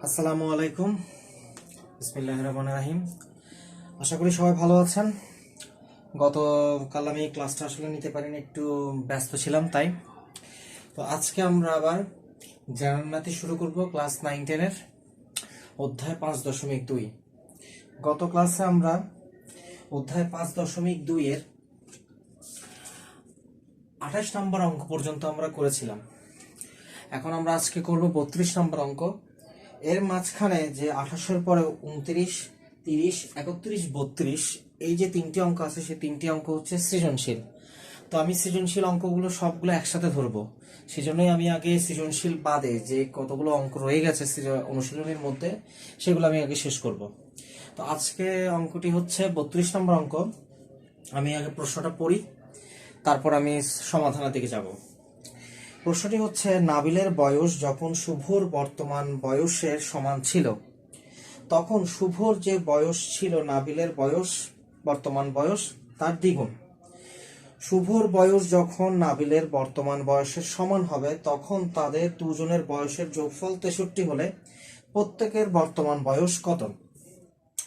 আসসালামু আলাইকুম। বিসমিল্লাহির রহমানির রহিম। আশা করি সবাই ভালো আছেন। গতকাল আমি ক্লাসটা আসলে নিতে পারিনি, একটু ব্যস্ত ছিলাম তাই। তো আজকে আমরা আবার জেনারেল ম্যাথে শুরু করব ক্লাস 9-10-এর অধ্যায় 5.2। গত ক্লাসে আমরা অধ্যায় 5.2-এর 28 নম্বর অঙ্ক পর্যন্ত আমরা করেছিলাম। এখন আমরা আজকে করব 32 নম্বর অঙ্ক। এর মাঝখানে যে 28-এর পরে 29, 30, 31, 32 এই যে তিনটি অঙ্ক আছে, সেই তিনটি অঙ্ক হচ্ছে সৃজনশীল। তো আমি সৃজনশীল অঙ্কগুলো সবগুলো একসাথে ধরবো, সেজন্যই আমি আগে সৃজনশীল বাদে যে কতগুলো অঙ্ক রয়ে গেছে অনুশীলনীর মধ্যে সেগুলো আমি আগে শেষ করব। তো আজকে অঙ্কটি হচ্ছে 32 নম্বর অঙ্ক। আমি আগে প্রশ্নটা পড়ি, তারপর আমি সমাধানের দিকে যাব। প্রশ্নটি হচ্ছে, নাবিলের বয়স যখন শুভর বর্তমান বয়সের সমান ছিল, তখন শুভর যে বয়স ছিল নাবিলের বয়স বর্তমান বয়স তার দ্বিগুণ। শুভর বয়স যখন নাবিলের বর্তমান বয়সের সমান হবে, তখন তাদের দুজনের বয়সের যোগফল 63 হলে প্রত্যেকের বর্তমান বয়স কত?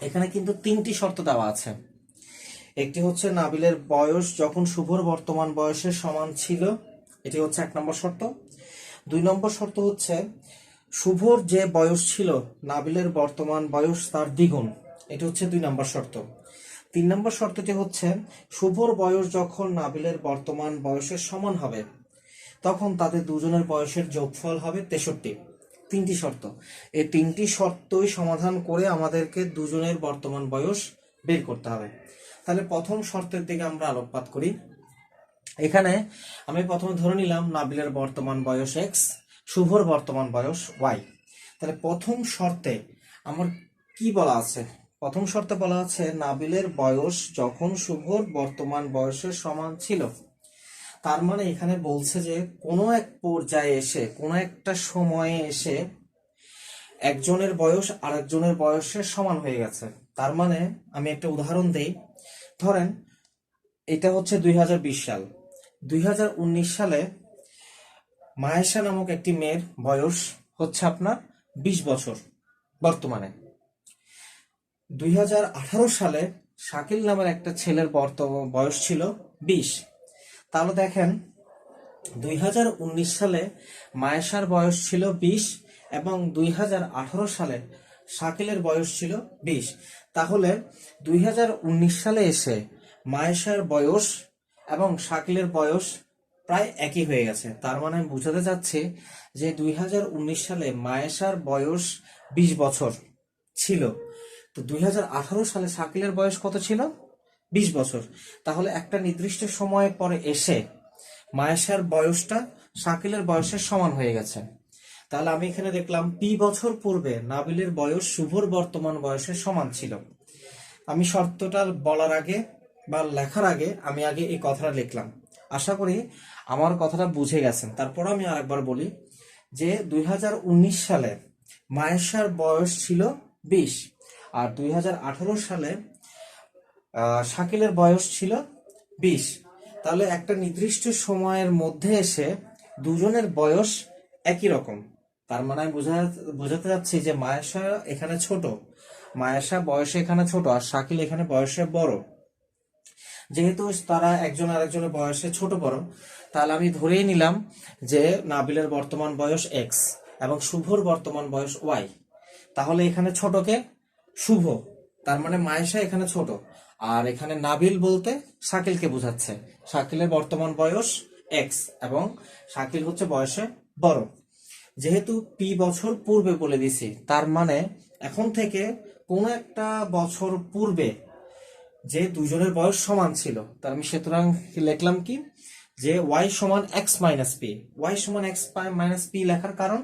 এখানে কিন্তু তিনটি শর্ত দেওয়া আছে। একটি হচ্ছে নাবিলের বয়স যখন শুভর বর্তমান বয়সের সমান ছিল, এটি হচ্ছে 1 নম্বর শর্ত। 2 নম্বর শর্ত হচ্ছে শুভর যে বয়স ছিল নাবিলের বর্তমান বয়স তার দ্বিগুণ, এটি হচ্ছে 2 নম্বর শর্ত। 3 নম্বর শর্তটি হচ্ছে শুভর বয়স যখন নাবিলের বর্তমান বয়সের সমান হবে, তখন তাদের দুজনের বয়সের যোগফল হবে 63। তিনটি শর্ত, এই তিনটি শর্তই সমাধান করে আমাদেরকে দুজনের বর্তমান বয়স বের করতে হবে। তাহলে প্রথম শর্তের দিকে আমরা আলোকপাত করি। এখানে আমি প্রথমে ধরে নিলাম নাবিলের বর্তমান বয়স x, শুভর বর্তমান বয়স y। তাহলে প্রথম শর্তে আমার কি বলা আছে? প্রথম শর্তে বলা আছে নাবিলের বয়স যখন শুভর বর্তমান বয়সের সমান ছিল। তার মানে এখানে বলছে যে কোনো এক পর্যায়ে এসে, কোনো একটা সময়ে এসে একজনের বয়স আরেকজনের বয়সের সমান হয়ে গেছে। তার মানে আমি একটা উদাহরণ দেই। ধরেন এটা হচ্ছে 2020 সাল। 2019 সালে মায়েশা নামক একটি মেয়ের বয়স হচ্ছে আপনার 20 বছর বর্তমানে। 2018 সালে শাকিল নামের একটা ছেলের বয়স ছিল 20। তাহলে দেখেন 2019 সালে মায়েশার বয়স ছিল 20 এবং 2018 সালে শাকিলের বয়স ছিল 20। তাহলে 2019 সালে এসে মায়েশার বয়স এবং শাকিলের বয়স প্রায় একই হয়ে গেছে। তার মানে আমি বোঝাতে চাচ্ছি যে 2019 সালে মায়েশার বয়স 20 বছর ছিল, তো 2018 সালে শাকিলের বয়স কত ছিল? 20 বছর। তাহলে একটা নির্দিষ্ট সময় পরে এসে মায়েশার বয়সটা শাকিলের বয়সের সমান হয়ে গেছে। তাহলে আমি এখানে দেখলাম পি বছর পূর্বে নাবিলের বয়স শুভর বর্তমান বয়সের সমান ছিল। আমি শর্তটা বলার আগে বা লেখার আগে আমি আগে এই কথাটা লিখলাম। আশা করি আমার কথাটা বুঝে গেছেন। তারপর আমি আরেকবার বলি যে 2019 সালে মায়েশার বয়স ছিল 20 আর 2018 সালে শাকিলের বয়স ছিল 20। তাহলে একটা নির্দিষ্ট সময়ের মধ্যে এসে দুজনের বয়স একই রকম। তার মানে আমি বোঝাতে যাচ্ছি যে মায়েশা এখানে ছোট, মায়েশা বয়সে এখানে ছোট আর শাকিল এখানে বয়সে বড়। যেহেতু তারা একজন আরেকজনের বয়সে ছোট বড়, তাহলে আমি ধরেই নিলাম যে নাবিলের বর্তমান বয়স x এবং শুভর বর্তমান বয়স y। তাহলে এখানে ছোটকে শুভ, তার মানে মায়েশা এখানে ছোট, আর এখানে নাবিল বলতে শাকিলকে বোঝাচ্ছে। শাকিলের বর্তমান বয়স x এবং শাকিল হচ্ছে বয়সে বড়। যেহেতু পি বছর পূর্বে বলে দিছি, তার মানে এখন থেকে কোনো একটা বছর পূর্বে যে দুজনের বয়স সমান ছিল, তার আমি সুতরাং লিখলাম কি যে y সমান x মাইনাস পি। y সমান x মাইনাস পি লেখার কারণ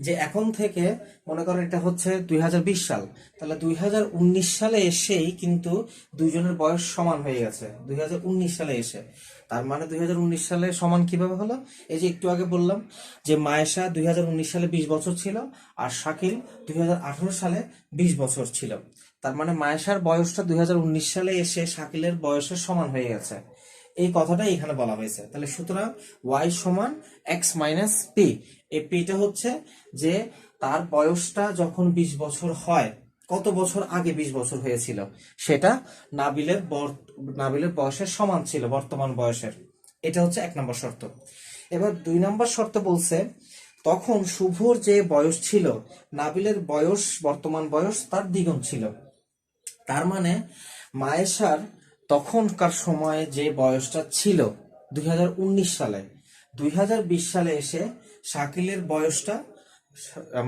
যে এখন থেকে মনে করেন এটা হচ্ছে 2020 সাল, তাহলে 2019 সালে এসেই কিন্তু দুইজনের বয়স সমান হয়ে গেছে 2019 সালে এসে। তার মানে 2019 সালে সমান কিভাবে হলো? এই যে একটু আগে বললাম যে মায়েশা 2019 সালে 20 বছর ছিল আর শাকিল 2018 সালে 20 বছর ছিল। তার মানে মায়েশার বয়সটা 2019 সালে এসে শাকিলের বয়সের সমান হয়ে গেছে। এই কথাটাই এখানে বলা হয়েছে। তাহলে সুতরাং ওয়াই সমান এক্স মাইনাস পি। এই পিটা হচ্ছে যে তার বয়সটা যখন 20 বছর হয়, কত বছর আগে 20 বছর হয়েছিল, সেটা নাবিলের বয়সের সমান ছিল বর্তমান বয়সের। এটা হচ্ছে 1 নম্বর শর্ত। এবার 2 নম্বর শর্ত বলছে তখন শুভর যে বয়স ছিল, নাবিলের বয়স বর্তমান বয়স তার দ্বিগুণ ছিল। তার মানে মায়েশার তখনকার সময়ে যে বয়সটা ছিল 2019 সালে, 2020 সালে এসে শাকিলের বয়সটা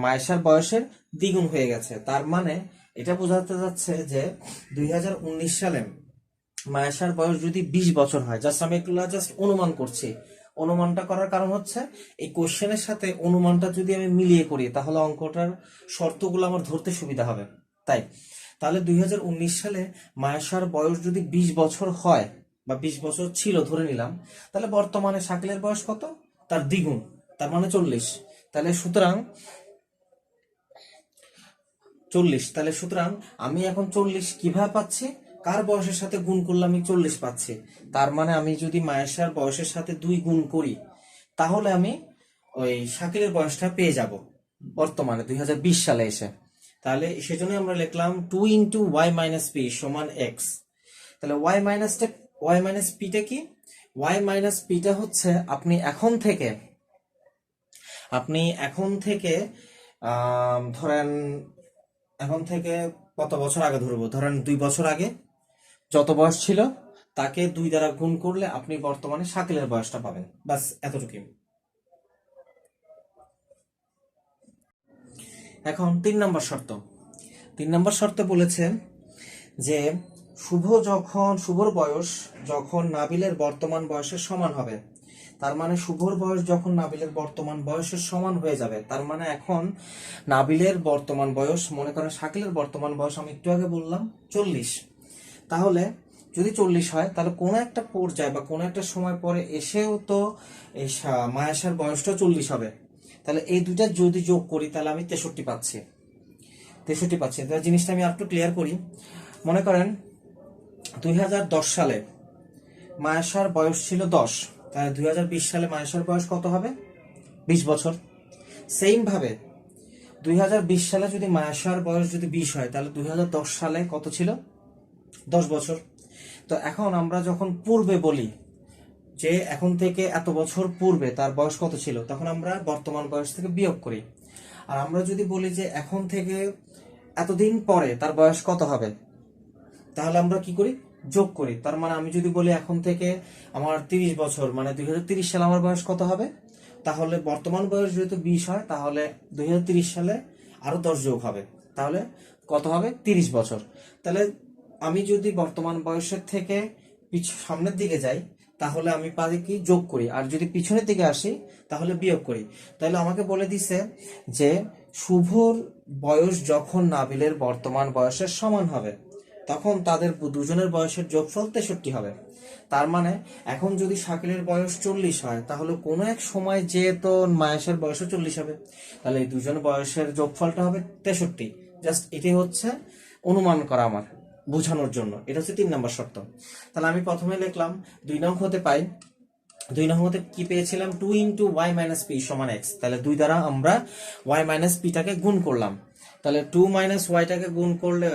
মায়েশার বয়সের দ্বিগুণ হয়ে গেছে। তার মানে এটা বোঝাতে যাচ্ছে যে 2019 সালে মায়েশার বয়স যদি 20 বছর হয়, জাস্ট আমি এগুলো জাস্ট অনুমান করছি। অনুমানটা করার কারণ হচ্ছে এই কোশ্চেনের সাথে অনুমানটা যদি আমি মিলিয়ে করি তাহলে অঙ্কটার শর্তগুলো আমার ধরতে সুবিধা হবে। তাই তাহলে 2019 সালে মায়েশার বয়স যদি 20 বছর হয় বা 20 বছর ছিল ধরে নিলাম, তাহলে বর্তমানে শাকিলের বয়স কত? তার দ্বিগুণ, তার মানে 40। তাহলে সুতরাং 40, তাহলে সুতরাং আমি এখন 40 কিভাবে পাচ্ছি? কার বয়সের সাথে গুণ করলে আমি 40 পাচ্ছি? তার মানে আমি যদি মায়েশার বয়সের সাথে 2 গুণ করি তাহলে আমি ওই শাকিলের বয়সটা পেয়ে যাব বর্তমানে 2020 সালে এসে। তাহলে সেজন্য আমরা লিখলাম 2 ইন্টু ওয়াই মাইনাস পি সমান এক্স। তাহলে ওয়াই মাইনাস পিটা কি? ওয়াই মাইনাস পিটা হচ্ছে আপনি এখন থেকে ধরেন এখন থেকে কত বছর আগে ধরবো, ধরেন 2 বছর আগে যত বয়স ছিল তাকে 2 দ্বারা গুণ করলে আপনি বর্তমানে শাকিলের বয়সটা পাবেন। বাস এতটুকুই। এখন 3 নম্বর শর্ত। 3 নম্বর শর্তে বলেছে যে শুভর বয়স যখন নাবিলের বর্তমান বয়সের সমান হবে, তার মানে শুভর বয়স যখন নাবিলের বর্তমান বয়সের সমান হয়ে যাবে, তার মানে এখন নাবিলের বর্তমান বয়স, মনে করেন শাকিলের বর্তমান বয়স আমি একটু আগে বললাম 40। তাহলে যদি 40 হয় তাহলে কোনো একটা পর্যায়ে বা কোনো একটা সময় পরে এসেও তো এই মায়াশার বয়সটা 40 হবে। তাহলে এই দুইটা যদি যোগ করি তাহলে আমি 63 পাচ্ছি। তাহলে জিনিসটা আমি আরেকটু ক্লিয়ার করি। মনে করেন 2010 সালে মায়াশার বয়স ছিল 10, তাহলে 2020 সালে মায়াশার বয়স কত হবে? 20 বছর। সেম ভাবে 2020 সালে যদি মায়াশার বয়স যদি 20 হয় তাহলে 2010 সালে কত ছিল? 10 বছর। তো এখন আমরা যখন পূর্বে বলি যে এখন থেকে এত বছর পূর্বে তার বয়স কত ছিল, তখন আমরা বর্তমান বয়স থেকে বিয়োগ করি। আর আমরা যদি বলি যে এখন থেকে এতদিন পরে তার বয়স কত হবে, তাহলে আমরা কি করি? যোগ করি। তার মানে আমি যদি বলি এখন থেকে আমার 30 বছর, মানে 2030 সালে আমার বয়স কত হবে, তাহলে বর্তমান বয়স যেহেতু 20 হয় তাহলে 2030 সালে আরো 10 যোগ হবে, তাহলে কত হবে? 30 বছর। তাহলে আমি যদি বর্তমান বয়সের থেকে সামনের দিকে যাই তাহলে আমি পারি কি? যোগ করি। আর যদি পিছনের দিকে আসি তাহলে বিয়োগ করি। তাহলে আমাকে বলে দিছে যে শুভর বয়স যখন নাবিলের বর্তমান বয়সের সমান হবে তখন তাদের দুজনের বয়সের যোগফল 63 হবে। তার মানে এখন যদি শাকিলের বয়স 40 হয় তাহলে কোনো এক সময় যে তো মায়াসের বয়সও 40 হবে, তাহলে এই দুজন বয়সের যোগফলটা হবে 63। জাস্ট এটাই হচ্ছে অনুমান করা আমার বোঝানোর জন্য। এটা হচ্ছে 3 নম্বর শর্ত। তাহলে আমি প্রথমে লিখলাম 2 নং হতে পাই, 2 নং হতে কি পেয়েছিলাম? 2 ইন্টু ওয়াই মাইনাস পি সমান এক্স। তাহলে 2 দ্বারা আমরা ওয়াই মাইনাস পিটাকে গুণ করলাম। তাহলে 2 মাইনাস ওয়াইটাকে গুণ করলে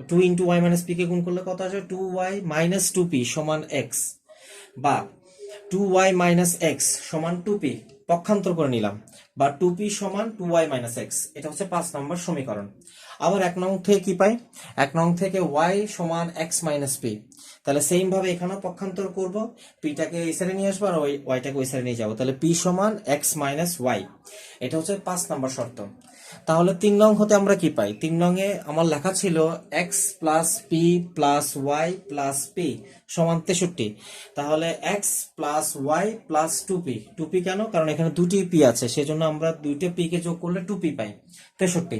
2 ইন্টু ওয়াই মাইনাস পি কে গুণ করলে কত আসবে? 2y মাইনাস 2p সমান এক্স, বা 2y মাইনাস এক্স সমান 2p, পক্ষান্তর করে নিলাম, বা 2p সমান 2y মাইনাস এক্স। এটা হচ্ছে 5 নম্বর সমীকরণ। আবার 1 নং থেকে কি পাই? 1 নং থেকে y সমান এক্স মাইনাস পি। তাহলে সেম ভাবে এখানেও পক্ষান্তর করব, পিটাকে এই সাইডে নিয়ে আসবো আর ওয়াইটাকে ওই সাইডে নিয়ে যাবো, তাহলে p সমান এক্স মাইনাস ওয়াই। এটা হচ্ছে 5 নম্বর শর্ত। তাহলে 3 নং হতে আমরা কি পাই? 3 নং এ আমার লেখা ছিল x plus p plus y plus p সমান 63। তাহলে x plus y plus 2p, 2p কেন? কারণ এখানে দুটি পি আছে, সেজন্য আমরা দুইটা পি কে যোগ করলে 2p পাই, 63।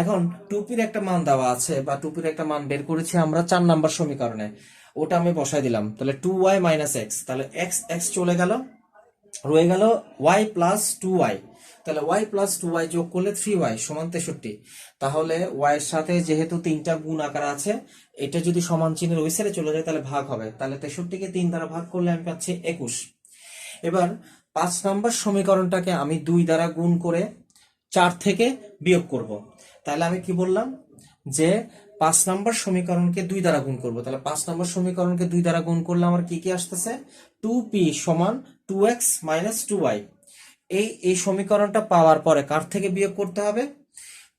এখন 2pর একটা মান দেওয়া আছে বা 2pর একটা মান বের করেছি আমরা 4 নম্বর সমীকরণে, ওটা আমি বসাই দিলাম। তাহলে 2y মাইনাস এক্স, তাহলে এক্স এক্স চলে গেল, রয়ে গেল y প্লাস 2y। তাহলে ওয়াই প্লাস 2y যোগ করলে 3y সমান 63। তাহলে y এর সাথে যেহেতু তিনটা গুণ আকার আছে, এটা যদি সমান চিহ্নের ওই সাইডে চলে যায় তাহলে ভাগ হবে। তাহলে 63 কে 3 দ্বারা ভাগ করলে আমি পাচ্ছি 21। এবার 5 নম্বর সমীকরণটাকে আমি 2 দ্বারা গুণ করে 4 থেকে বিয়োগ করব। তাহলে আমি কি বললাম যে 5 নম্বর সমীকরণকে 2 দ্বারা গুণ করব। তাহলে 5 নম্বর সমীকরণকে 2 দ্বারা গুণ করলে আমার কি কি আসতেছে, 2p সমান 2x মাইনাস 2y। এই সমীকরণটা পাওয়ার পরে কার থেকে বিয়োগ করতে হবে,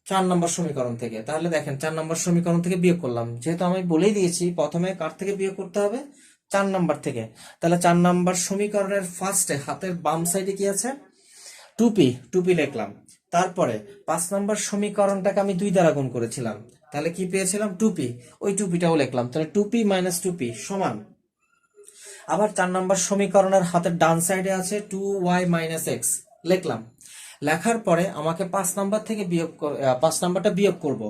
4 নম্বর সমীকরণ থেকে। তাহলে দেখেন 4 নম্বর সমীকরণ থেকে বিয়োগ করলাম, যেহেতু আমি বলেই দিয়েছি প্রথমে কার থেকে বিয়োগ করতে হবে, 4 নম্বর থেকে। তাহলে 4 নম্বর সমীকরণের ফার্স্টে হাতের বাম সাইডে কি আছে, 2p লিখলাম। তারপরে 5 নম্বর সমীকরণটাকে আমি 2 দ্বারা গুণ করেছিলাম, তাহলে কি পেয়েছিলাম 2p, ওই 2pটাও লিখলাম। তাহলে 2p মাইনাস 2p সমান, আবার 4 নম্বর সমীকরণের হাতের ডান সাইডে আছে 2y মাইনাস x লিখলাম। লেখার পরে আমাকে 5 নাম্বার থেকে 5 নাম্বারটা বিয়োগ করব।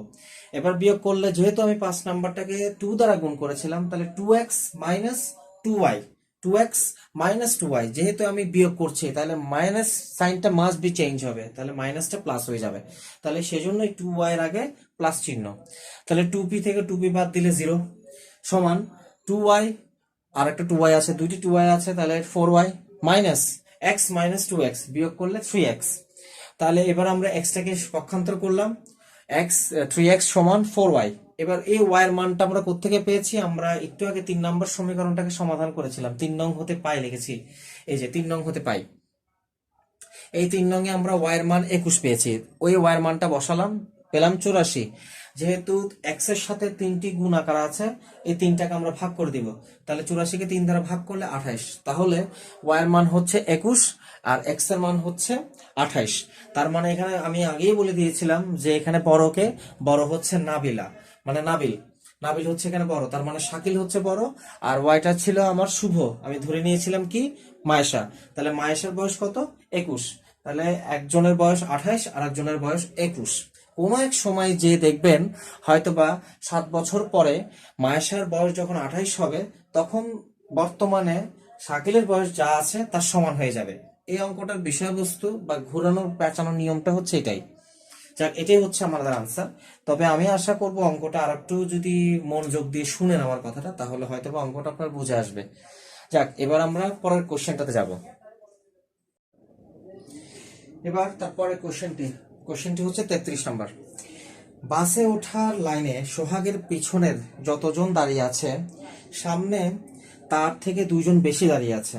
এবার বিয়োগ করলে যেহেতু আমি 5 নাম্বারটাকে 2 দ্বারা গুণ করেছিলাম, তাহলে 2x minus 2y, 2x minus 2y, যেহেতু আমি বিয়োগ করছি তাহলে মাইনাস সাইনটা মাস্ট বি চেঞ্জ হবে, তাহলে মাইনাসটা প্লাস হয়ে যাবে। তাহলে সেজন্য এই 2y এর আগে প্লাস চিহ্ন। তাহলে 2p থেকে 2p বাদ দিলে 0 সমান 2y, আর একটা 2y আছে, দুইটি 2y আছে, তাহলে 4y minus x minus 2x বিয়োগ করলে 3x। তাহলে এবার আমরা x টাকে পক্ষান্তর করলাম, x 3x সমান 4y। এবার এই y এর মানটা আমরা কোত্থেকে পেয়েছি, আমরা একটু আগে 3 নম্বর সমীকরণটাকে সমাধান করেছিলাম, 3 নং হতে পাই লিখেছি, এই যে 3 নং হতে পাই। এই 3 নং এ আমরা y এর মান 21 পেয়েছি, ওই y এর মানটা বসালাম, পেলাম 84। যেহেতু x এর সাথে 3টি গুণ আকার আছে, এই 3টাকে আমরা ভাগ করে দিব। তাহলে 84 কে 3 দ্বারা ভাগ করলে 28। তাহলে y এর মান হচ্ছে 21 আর x এর মান হচ্ছে 28। তার মানে এখানে আমি আগেই বলে দিয়েছিলাম যে এখানে বড় হচ্ছে নাবিলা, মানে নাবিল নাবিল হচ্ছে এখানে বড়, তার মানে শাকিল হচ্ছে বড়। আর ওয়াইটা ছিল আমার শুভ, আমি ধরে নিয়েছিলাম কি মায়েশা। তাহলে মায়েশার বয়স কত, 21। তাহলে একজনের বয়স 28 আর একজনের বয়স 21। কোনো এক সময় যে দেখবেন হয়তোবা 7 বছর পরে মায়েশার বয়স যখন 28 হবে, তখন বর্তমানে শাকিলের বয়স যা আছে তার সমান হয়ে যাবে। এই অঙ্কটার বিষয়বস্তু বা ঘোরানোর পেঁচানোর নিয়মটা হচ্ছে এটাই। যাক, এটাই হচ্ছে আমাদের আনসার। তবে আমি আশা করব অঙ্কটা আর একটু যদি মনোযোগ দিয়ে শুনেন আমার কথাটা, তাহলে হয়তোবা অঙ্কটা আপনার বুঝে আসবে। যাক, এবার আমরা পরের কোশ্চেনটাতে যাব। এবার তারপরে কোশ্চেনটি হচ্ছে 33 নম্বর। বাসে ওঠার লাইনে সোহাগের পিছনের যতজন দাঁড়িয়ে আছে, সামনে তার থেকে 2 জন বেশি দাঁড়িয়ে আছে।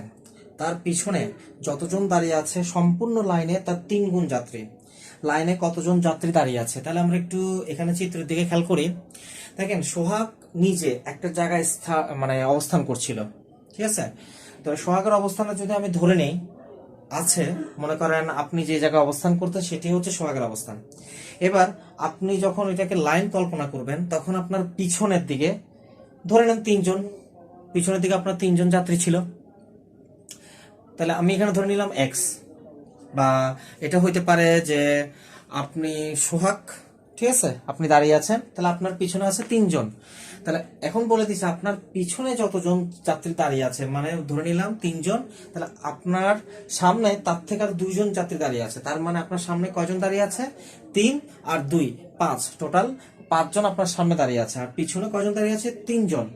তার পিছনে যতজন দাঁড়িয়ে আছে সম্পূর্ণ লাইনে তার 3 গুণ যাত্রী। লাইনে কতজন যাত্রী দাঁড়িয়ে আছে, তাহলে আমরা একটু এখানে চিত্রের দিকে খেয়াল করি। দেখেন সোহাগ নিজে একটা জায়গায় মানে অবস্থান করছিল, ঠিক আছে। তো সোহাগের অবস্থানটা যদি আমি ধরে নেই আছে, মনে করেন আপনি যে জায়গায় অবস্থান করতেন সেটি হচ্ছে সোহাগের অবস্থান। এবার আপনি যখন এটাকে লাইন কল্পনা করবেন, তখন আপনার পিছনের দিকে ধরে নেন 3 জন, পিছনের দিকে আপনার 3 জন যাত্রী ছিল। তাহলে আমি এখানে ধরে নিলাম এক্স, বা এটা হইতে পারে যে আপনি সোহাগ, ঠিক আছে, আপনি দাঁড়িয়ে আছেন, তাহলে আপনার পিছনে আছে 3 জন। তাহলে এখন বলে দিচ্ছে আপনার পিছনে যতজন যাত্রী দাঁড়িয়ে আছে, মানে ধরে নিলাম 3 জন, তাহলে আপনার সামনে তার থেকে আর 2 জন যাত্রী দাঁড়িয়ে আছে। তার মানে আপনার সামনে কয়জন দাঁড়িয়ে আছে, 3 আর 2 5, টোটাল 5 জন আপনার সামনে দাঁড়িয়ে আছে। আর পিছনে কয়জন দাঁড়িয়ে আছে, 3 জন।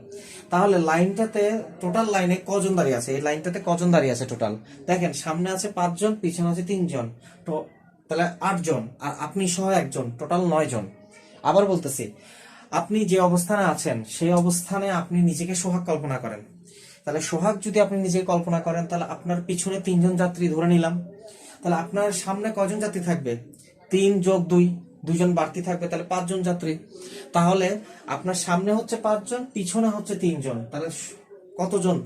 তাহলে লাইনটাতে টোটাল লাইনে কজন দাঁড়িয়ে আছে, এই লাইনটাতে কজন দাঁড়িয়ে আছে টোটাল, দেখেন সামনে আছে 5 জন, পিছনে আছে 3 জন, তো তাহলে 8 জন, আর আপনি সহ একজন, টোটাল 9 জন। আবার বলতেছি, আপনি যে অবস্থানে আছেন সেই অবস্থানে আপনি নিজেকে সোহাগ কল্পনা করেন। তাহলে সোহাগ যদি আপনি নিজেকে কল্পনা করেন, তাহলে আপনার পিছনে 3 জন যাত্রী ধরে নিলাম। তাহলে আপনার সামনে কয়জন যাত্রী থাকবে, 3 যোগ 2, 2 জন বাড়তি থাকবে, তাহলে 5 জন যাত্রী। তাহলে আপনার সামনে হচ্ছে 5 জন, পিছনে হচ্ছে 3 জন, তাহলে কতজন,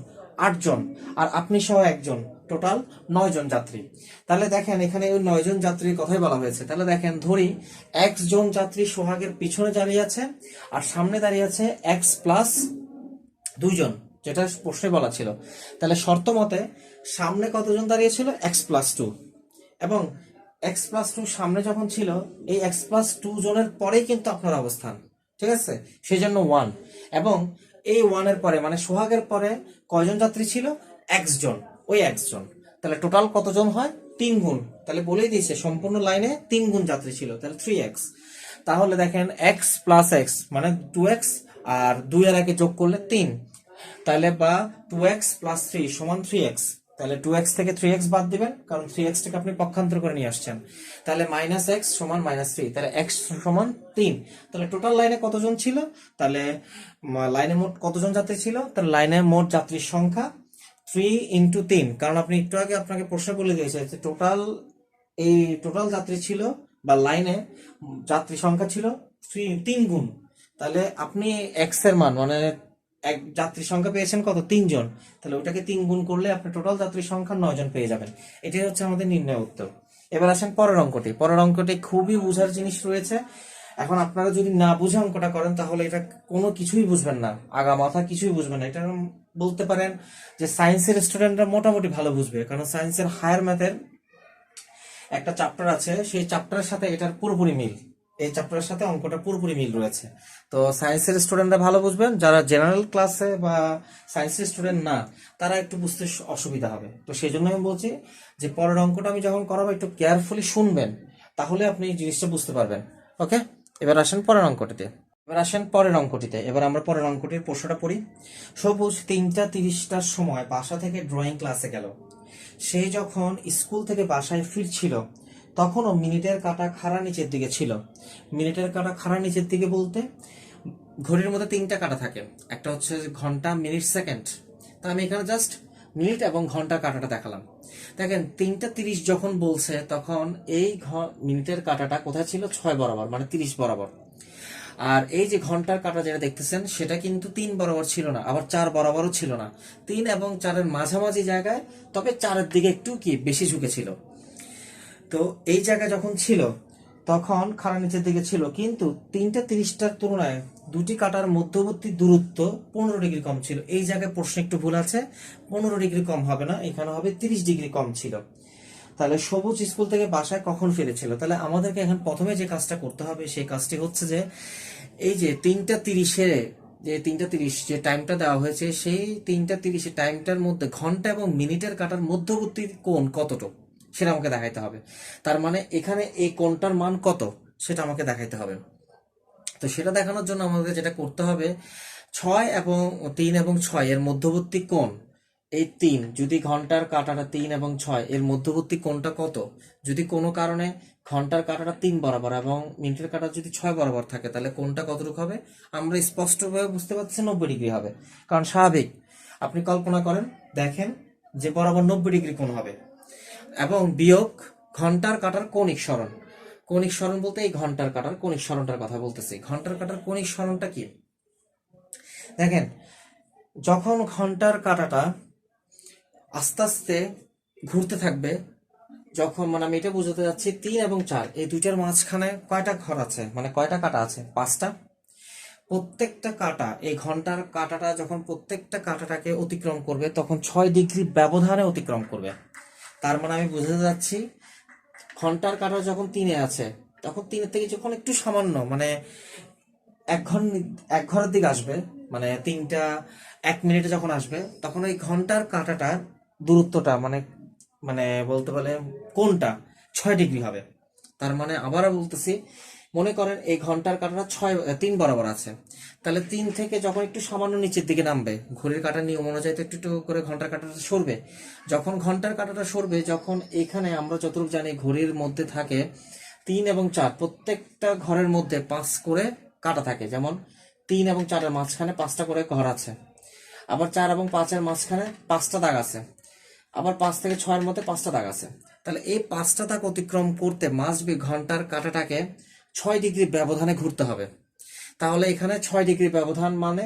8 জন, আর আপনি সহ একজন, টোটাল 9 জন যাত্রী। তাহলে দেখেন এখানে ওই 9 জন যাত্রীর কথাই বলা হয়েছে। তাহলে দেখেন ধরি x জন যাত্রী সোহাগের পিছনে দাঁড়িয়ে আছে, আর সামনে দাঁড়িয়ে আছে x প্লাস 2 জন, যেটা প্রশ্নে বলা ছিল। তাহলে শর্ত মতে সামনে কতজন দাঁড়িয়ে ছিল, x প্লাস 2, এবং x প্লাস 2 সামনে যখন ছিল, এই x প্লাস 2 জনের পরেই কিন্তু আপনার অবস্থান, ঠিক আছে, সেই জন্য 1। এবং এই 1 এর পরে মানে সোহাগের পরে কয়জন যাত্রী ছিল, x জন, ওই x জন। তাহলে টোটাল কতজন হয়, তিন গুণ, তাহলে বলেই দিয়েছে সম্পূর্ণ লাইনে 3 গুণ যাত্রী ছিল, তাহলে 3x। তাহলে দেখেন x প্লাস এক্স মানে 2x, আর 2 আর 1 যোগ করলে 3, তাহলে বা 2x প্লাস 3 সমান 3x। তাহলে 2x থেকে 3x বাদ দিবেন, কারণ 3x টাকে আপনি পক্ষান্তর করে নিয়ে আসছেন। তাহলে মাইনাস এক্স সমান -3, তাহলে x সমান 3। তাহলে টোটাল লাইনে কতজন ছিল, তাহলে লাইনে মোট কতজন যাত্রী ছিল, তাহলে লাইনে মোট যাত্রীর সংখ্যা 3 ইন্টু 3, কারণ আপনি একটু আগে আপনাকে প্রশ্ন বলে দিয়েছে যে টোটাল যাত্রী ছিল বা লাইনে যাত্রী সংখ্যা ছিল 3 গুণ। তাহলে আপনি এক্স এর মান মানে এক যাত্রী সংখ্যা পেয়েছেন কত, 3 জন, তাহলে ওটাকে 3 গুণ করলে আপনি টোটাল যাত্রী সংখ্যা 9 জন পেয়ে যাবেন। এটাই হচ্ছে আমাদের নির্ণয় উত্তর। এবার আসেন পরের অঙ্কটি। পরের অঙ্কটি খুবই বুঝার জিনিস রয়েছে। এখন আপনারা যদি না বুঝে অঙ্কটা করেন তাহলে এটা কোনো কিছুই বুঝবেন না, আগা মাথা কিছুই বুঝবেন না। এটা বলতে পারেন যে সায়েন্সের স্টুডেন্টরা মোটামুটি ভালো বুঝবে, কারণ সায়েন্সের হায়ার ম্যাথের একটা চ্যাপ্টার আছে, সেই চ্যাপ্টারের সাথে এটার পুরোপুরি মিল, এই চ্যাপ্টারের সাথে অঙ্কটা পুরোপুরি মিল রয়েছে। তো সায়েন্সের স্টুডেন্টরা ভালো বুঝবেন, যারা জেনারেল ক্লাসে বা সায়েন্সের স্টুডেন্ট না তারা একটু বুঝতে অসুবিধা হবে। তো সেই জন্য আমি বলছি যে পরের অঙ্কটা আমি যখন করাবো একটু কেয়ারফুলি শুনবেন, তাহলে আপনি এই জিনিসটা বুঝতে পারবেন। ওকে, এবার আসেন পরের অঙ্কটিতে। এবার আমরা পরের অঙ্কটির প্রশ্নটা পড়ি। সবুজ 3টা 30টার সময় বাসা থেকে ড্রয়িং ক্লাসে গেল। সে যখন স্কুল থেকে বাসায় ফিরছিল তখনও মিনিটের কাঁটা খাড়া নিচের দিকে ছিল। মিনিটের কাঁটা খাড়া নিচের দিকে বলতে ঘড়ির মধ্যে 3টা কাঁটা থাকে, একটা হচ্ছে ঘন্টা, মিনিট, সেকেন্ড। তা আমি এখানে জাস্ট মিনিট এবং ঘন্টার কাঁটাটা দেখালাম। দেখেন 3টা 30 যখন বলছে তখন এই মিনিটের কাঁটাটা কোথায় ছিল, 6 বরাবর মানে 30 বরাবর। আর এই যে ঘন্টার কাঁটা যেটা দেখতেছেন সেটা কিন্তু 3 বরাবর ছিল না, আবার 4 বরাবরও ছিল না, 3 এবং 4-এর মাঝামাঝি জায়গায়, তবে 4-এর দিকে একটু কি বেশি ঝুঁকেছিল। তো এই জায়গায় যখন ছিল তখন খাড়া নিচের দিকে ছিল, কিন্তু 3টা 30টার তুলনায় দুটি কাঁটার মধ্যবর্তী দূরত্ব 15 ডিগ্রি কম ছিল। এই জায়গায় প্রশ্ন একটু ভুল আছে, 15 ডিগ্রি কম হবে না, এখানে হবে 30 ডিগ্রি কম ছিল। তাহলে সবুজ স্কুল থেকে বাসায় কখন ফিরেছিল, তাহলে আমাদেরকে এখন প্রথমে যে কাজটা করতে হবে সেই কাজটি হচ্ছে যে এই যে 3টা 30-এ যে 3টা 30 যে টাইমটা দেওয়া হয়েছে, সেই 3টা 30 টাইমটার মধ্যে ঘন্টা এবং মিনিটের কাঁটার মধ্যবর্তী কোণ কতটুকু সেটা আমাকে দেখাইতে হবে। তার মানে এখানে এই কোণটার মান কত সেটা আমাকে দেখাইতে হবে। তো সেটা দেখানোর জন্য আমাদের যেটা করতে হবে, 3 এবং 6 এর মধ্যবর্তী কোণ, এই 3 যদি ঘন্টার কাঁটাটা 3 এবং 6 এর মধ্যবর্তী কোণটা কত, যদি কোনো কারণে ঘন্টার কাঁটাটা 3 বরাবর এবং মিনিটের কাঁটা যদি 6 বরাবর থাকে, তাহলে কোণটা কতটুকু হবে আমরা স্পষ্টভাবে বুঝতে পারছি, 90 ডিগ্রি হবে। কারণ স্বাভাবিক, আপনি কল্পনা করেন, দেখেন যে বরাবর 90 ডিগ্রি কোণ হবে, এবং বিয়োগ ঘন্টার কাঁটার কৌণিক সরণ। কৌণিক সরণ বলতে এই ঘন্টার কাঁটার কৌণিক সরণটার কথা বলতেছি। ঘন্টার কাঁটার কৌণিক সরণটা কি, দেখেন যখন ঘন্টার কাঁটাটা আস্তে আস্তে ঘুরতে থাকবে, যখন মানে আমি এটা বুঝাতে যাচ্ছি 3 এবং 4 এই দুইটার মাঝখানে কয়টা ঘর আছে, মানে কয়টা কাঁটা আছে, 5টা। প্রত্যেকটা কাঁটা এই ঘন্টার কাঁটাটা যখন প্রত্যেকটা কাঁটাটাকে অতিক্রম করবে তখন 6 ডিগ্রি ব্যবধানে অতিক্রম করবে। তার মানে আমি বুঝাতে যাচ্ছি ঘন্টার কাঁটা যখন 3-এ আছে তখন 3-এর থেকে যখন একটু সামান্য মানে এক ঘরের দিকে আসবে, মানে 3টা 1 মিনিটে যখন আসবে তখন ওই ঘন্টার কাঁটাটার দূরত্বটা মানে মানে বলতে পারলে কোনটা 6 ডিগ্রি হবে। তার মানে আবারও বলতেছি, মনে করেন এই ঘন্টার কাঁটাটা 3 বরাবর আছে, তাহলে 3 থেকে যখন একটু সামান্য নিচের দিকে নামবে, ঘড়ির কাঁটার নিয়ম অনুযায়ী তো একটু একটু করে ঘন্টার কাঁটাটা সরবে। যখন ঘন্টার কাঁটাটা সরবে, যখন এখানে আমরা যতটুকু জানি ঘড়ির মধ্যে থাকে 3 এবং 4, প্রত্যেকটা ঘরের মধ্যে 5 করে কাঁটা থাকে, যেমন 3 এবং 4-এর মাঝখানে 5টা করে ঘর আছে, আবার 4 এবং 5-এর মাঝখানে 5টা দাগ আছে, আবার 5 থেকে 6-এর মধ্যে 5টা দাগ আছে। তাহলে এই 5টা দাগ অতিক্রম করতে মাসবি ঘন্টার কাঁটাটাকে 6 ডিগ্রি ব্যবধানে ঘুরতে হবে। তাহলে এখানে 6 ডিগ্রি ব্যবধান মানে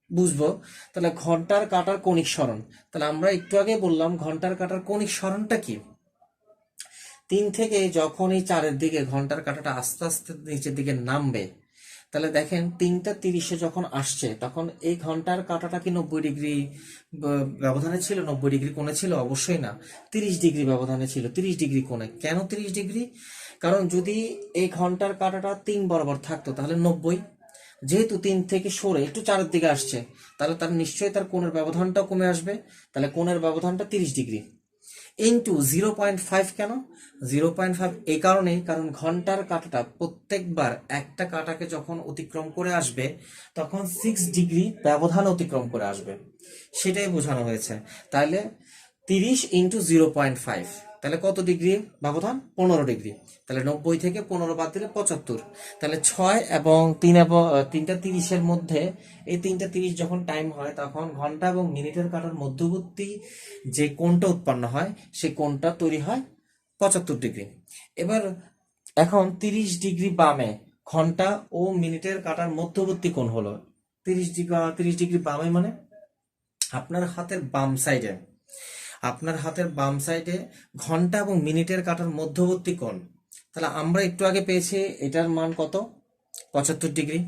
বুঝবো, তাহলে ঘন্টার কাঁটার কৌণিক সরণ, তাহলে আমরা একটু আগে বললাম ঘন্টার কাঁটার কৌণিক সরণটা কি, 3 থেকে যখন এই 4-এর দিকে ঘন্টার কাঁটাটা আস্তে আস্তে নিচের দিকে নামবে, তাহলে দেখেন 3টা 30-এ যখন আসছে তখন এই ঘন্টার কাঁটাটা কি 90 ডিগ্রি ব্যবধানে ছিল, 90 ডিগ্রি কোণে ছিল? অবশ্যই না, 30 ডিগ্রি ব্যবধানে ছিল, 30 ডিগ্রি কোণে। কেন 30 ডিগ্রি? কারণ যদি এই ঘন্টার কাঁটাটা 3 বরাবর থাকতো তাহলে 90, যেহেতু 3 থেকে সরে একটু 4-এর দিকে আসছে তাহলে তার নিশ্চয়ই তার কোণের ব্যবধানটাও কমে আসবে, তাহলে কোণের ব্যবধানটা 30 ডিগ্রি। ইন্টু 0.5 কেন? 0.5 এই কারণেই, কারণ ঘন্টার কাঁটাটা প্রত্যেকবার একটা কাঁটাকে যখন অতিক্রম করে আসবে তখন 6 ডিগ্রি ব্যবধান অতিক্রম করে আসবে, সেটাই বোঝানো হয়েছে। তাহলে 30 ইন্টু 0.5, তাহলে কত ডিগ্রি ব্যবধান? 15 ডিগ্রি। তাহলে 90 থেকে 15 বাদ দিলে 75। তাহলে 6 এবং 3 এবং 3টা 30-এর মধ্যে, এই 3টা 30 যখন টাইম হয় তখন ঘন্টা এবং মিনিটের কাঁটার মধ্যবর্তী যে কোণটা উৎপন্ন হয় সেই কোণটা তৈরি হয় 75 ডিগ্রি। এবার এখন 30 ডিগ্রি বামে ঘন্টা ও মিনিটের কাঁটার মধ্যবর্তী কোণ হলো 30 ডিগ্রি বামে, মানে আপনার হাতের বাম সাইডে, আপনার হাতের বাম সাইডে ঘন্টা এবং মিনিটের কাঁটার মধ্যবর্তী কোণ। তাহলে আমরা একটু আগে পেয়েছি এটার মান কত? 75 ডিগ্রি।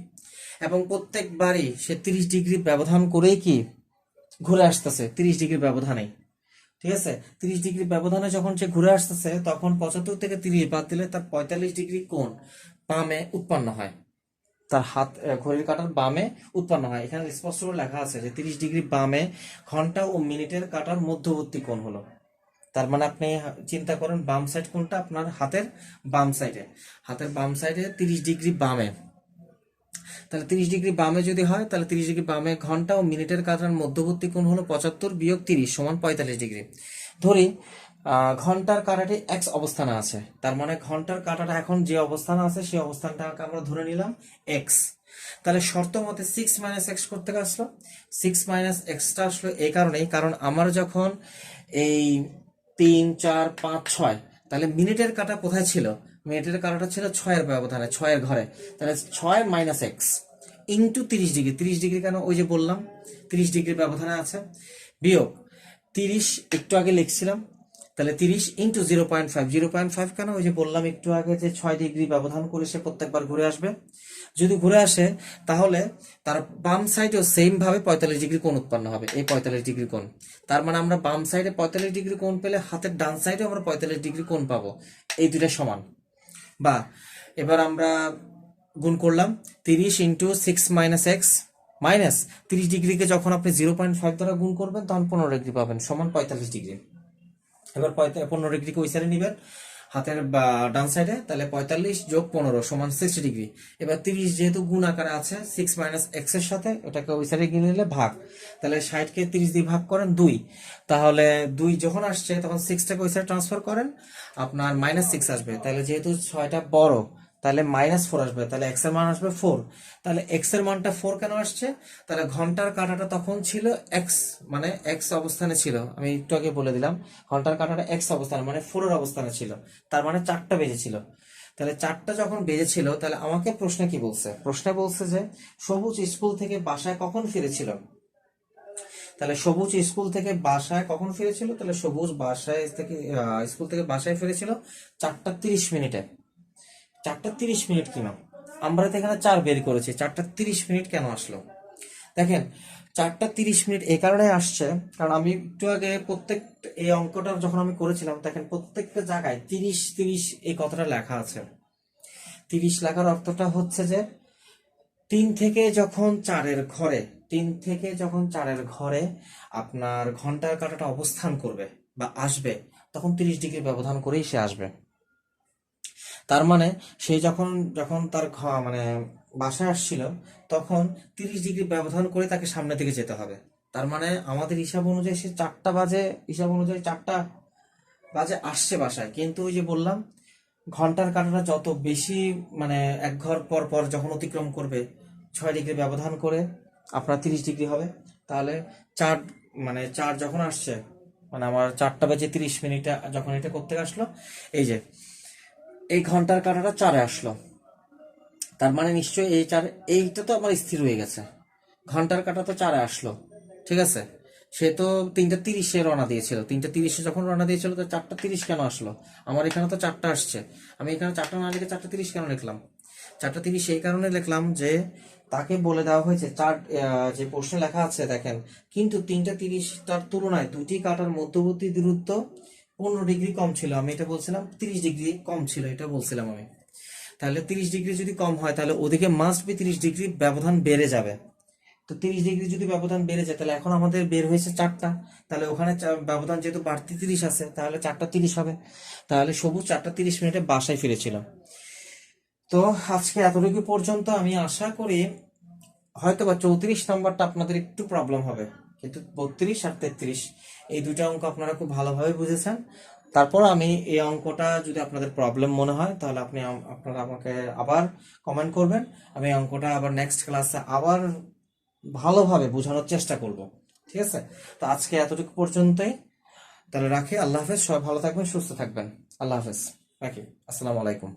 এবং প্রত্যেকবারই সে 30 ডিগ্রি ব্যবধান করেই কি ঘুরে আসতেছে 30 ডিগ্রি ব্যবধানেই, ঠিক আছে? 30 ডিগ্রি ব্যবধানে যখন সে ঘুরে আসতেছে তখন 75 থেকে 30 বাদ দিলে তার 45 ডিগ্রি কোণ বামে উৎপন্ন হয়, তার হাত ঘড়ির কাঁটার বামে উৎপন্ন হয়। এখানে স্পষ্ট করে লেখা আছে যে 30 ডিগ্রি বামে ঘন্টা ও মিনিটের কাঁটার মধ্যবর্তী কোণ হলো। তার মানে আপনি চিন্তা করেন বাম সাইড কোনটা? আপনার হাতের বাম সাইডে, হাতের বাম সাইডে 30 ডিগ্রি বামে। তাহলে 30 ডিগ্রি বামে যদি হয় তাহলে 30 ডিগ্রি বামে ঘন্টা ও মিনিটের কাঁটার মধ্যবর্তী কোণ হলো 75 বিয়োগ 30 সমান 45 ডিগ্রি। ধরি ঘন্টার কাঁটাটি এক্স অবস্থানে আছে, তার মানে ঘন্টার কাঁটাটা এখন যে অবস্থানে আছে সেই অবস্থানটাকে আমরা ধরে নিলাম এক্স। তাহলে শর্ত মতে 6 মাইনাস এক্স করতে আসলো, 6 মাইনাস এক্সটা আসলো এই কারণেই, কারণ আমার যখন এই 3 4 5 6, তাহলে মিনিটের কাঁটা কোথায় ছিল? মিনিটের কাঁটাটা ছিল 6-এর ব্যবধানে, 6-এর ঘরে। তাহলে 6 minus x into 30 degree, 30 degree কেন? ওই যে বললাম 30 ডিগ্রি ব্যবধানে আছে, বিয়োগ 30 একটু আগে লিখছিলাম, তাহলে 30 ইন্টু 0.5, 0.5 কেন? ওই যে বললাম একটু আগে যে 6 ডিগ্রি ব্যবধান করে সে প্রত্যেকবার ঘুরে আসবে। যদি ঘুরে আসে তাহলে তার বাম সাইডেও সেম ভাবে 45 ডিগ্রি কোণ উৎপন্ন হবে, এই 45 ডিগ্রি কোণ। তার মানে আমরা বাম সাইডে 45 ডিগ্রি কোণ পেলে হাতের ডান সাইডে আমরা 45 ডিগ্রি কোণ পাবো, এই দুইটা সমান। বা এবার আমরা গুণ করলাম 30 ইন্টু 6 মাইনাস এক্স, মাইনাস 30 ডিগ্রিকে যখন আপনি 0.5 দ্বারা গুণ করবেন তখন 15 ডিগ্রি পাবেন সমান 45 ডিগ্রি। এবার 15 ডিগ্রিকে ওই সাইডে নিবেন হাতের ডান সাইডে, তাহলে 45 যোগ 15 সমান 60 ডিগ্রি। এবার 30 যেহেতু গুণ আকারে আছে 6 মাইনাস এক্স এর সাথে, ওটাকে ওই সাইডে গিয়ে নিলে ভাগ, তাহলে 60কে 30 দিয়ে ভাগ করেন 2, তাহলে 2 যখন আসছে তখন 6টাকে ওই সাইডে ট্রান্সফার করেন, আপনার -6 আসবে। তাহলে যেহেতু 6টা বড় তাহলে -4 আসবে, তাহলে এক্স এর মান আসবে 4। তাহলে এক্স এর মানটা 4 কেন আসছে? তাহলে ঘন্টার কাঁটাটা তখন ছিল এক্স, মানে এক্স অবস্থানে ছিল, আমি একটু আগে বলে দিলাম ঘন্টার কাঁটাটা এক্স অবস্থানে মানে 4-এর অবস্থানে ছিল, তার মানে 4টা বেজেছিল। তাহলে 4টা যখন বেজেছিল তাহলে আমাকে প্রশ্নে কি বলছে? প্রশ্নে বলছে যে সবুজ স্কুল থেকে বাসায় কখন ফিরেছিল। তাহলে সবুজ স্কুল থেকে বাসায় কখন ফিরেছিল? তাহলে সবুজ বাসায় থেকে স্কুল থেকে বাসায় ফিরেছিল 4টা 30 মিনিটে। 4টা 30 মিনিট কেন? আমরা তো এখানে 4 বের করেছি, 4টা 30 মিনিট কেন আসলো? দেখেন 4টা 30 মিনিট এই কারণে আসছে কারণ আমি একটু আগে এই অঙ্কটা যখন আমি করেছিলাম দেখেন প্রত্যেকটা জায়গায় 30 30 এই কথাটা লেখা আছে। 30 লেখার অর্থটা হচ্ছে যে 3 থেকে যখন 4-এর ঘরে আপনার ঘন্টার কাঁটাটা অবস্থান করবে বা আসবে তখন 30 ডিগ্রি ব্যবধান করেই সে আসবে। তার মানে সে যখন যখন তার মানে বাসায় আসছিল তখন 30 ডিগ্রি ব্যবধান করে তাকে সামনের দিকে যেতে হবে। তার মানে আমাদের হিসাব অনুযায়ী সে 4টা বাজে, হিসাব অনুযায়ী 4টা বাজে আসছে বাসায়, কিন্তু ওই যে বললাম ঘন্টার কাঁটাটা যত বেশি মানে এক ঘর পর পর যখন অতিক্রম করবে 6 ডিগ্রি ব্যবধান করে আপনার 30 ডিগ্রি হবে। তাহলে 4 মানে 4 যখন আসছে মানে আমার 4টা বেজে 30 মিনিটে যখন এটা করতে আসলো, এই যে এই ঘন্টার কাঁটাটা 4-এ আসলো, তার মানে নিশ্চয়ই এইটা তো আমার স্থির হয়ে গেছে, ঘন্টার কাঁটা তো 4-এ আসলো, ঠিক আছে? সে তো 3টা 30-এ রওনা দিয়েছিল, 3টা 30-এ যখন রওনা দিয়েছিল তো 4টা 30 কেন আসলো? আমার এখানে তো 4টা আসছে, আমি এখানে 4টা না লিখে 4টা 30 কেন লিখলাম? 4টা 30 এই কারণে লিখলাম যে তাকে বলে দেওয়া হয়েছে যে প্রশ্নে লেখা আছে দেখেন, কিন্তু 3টা 30 তার তুলনায় দুটি কাঁটার মধ্যবর্তী দূরত্ব 15 ডিগ্রি কম ছিল। আমি এটা বলছিলাম 30 ডিগ্রি কম ছিল, এটা বলছিলাম আমি। তাহলে 30 ডিগ্রি যদি কম হয় তাহলে ওদিকে মাস্ট বি 30 ডিগ্রি ব্যবধান বেড়ে যাবে, তো 30 ডিগ্রি যদি ব্যবধান বেড়ে যায়, তাহলে এখন আমাদের বের হয়েছে 4টা, তাহলে ওখানে ব্যবধান যেহেতু বাড়তি 30 আছে, তাহলে 4টা 30 হবে। তাহলে সবুজ 4টা 30 মিনিটে বাসায় ফিরেছিল। তো আজকে এতটুকু পর্যন্ত। আমি আশা করি হয়তো বা 34 নাম্বারটা আপনাদের একটু প্রবলেম হবে, কিন্তু 32 আর 33 এই দুইটা অঙ্ক আপনারা খুব ভালোভাবে বুঝেছেন। তারপর আমি এই অঙ্কটা যদি আপনাদের প্রবলেম মনে হয়, তাহলে আপনারা আমাকে আবার কমেন্ট করবেন। আমি এই অঙ্কটা আবার নেক্সট ক্লাসে আবার ভালোভাবে বোঝানোর চেষ্টা করব। ঠিক আছে? তো আজকে এতটুকু পর্যন্তই। তাহলে রাখি। আল্লাহ হাফেজ। সবাই ভালো থাকবেন, সুস্থ থাকবেন। আল্লাহ হাফেজ। রাখি। আসসালামু আলাইকুম।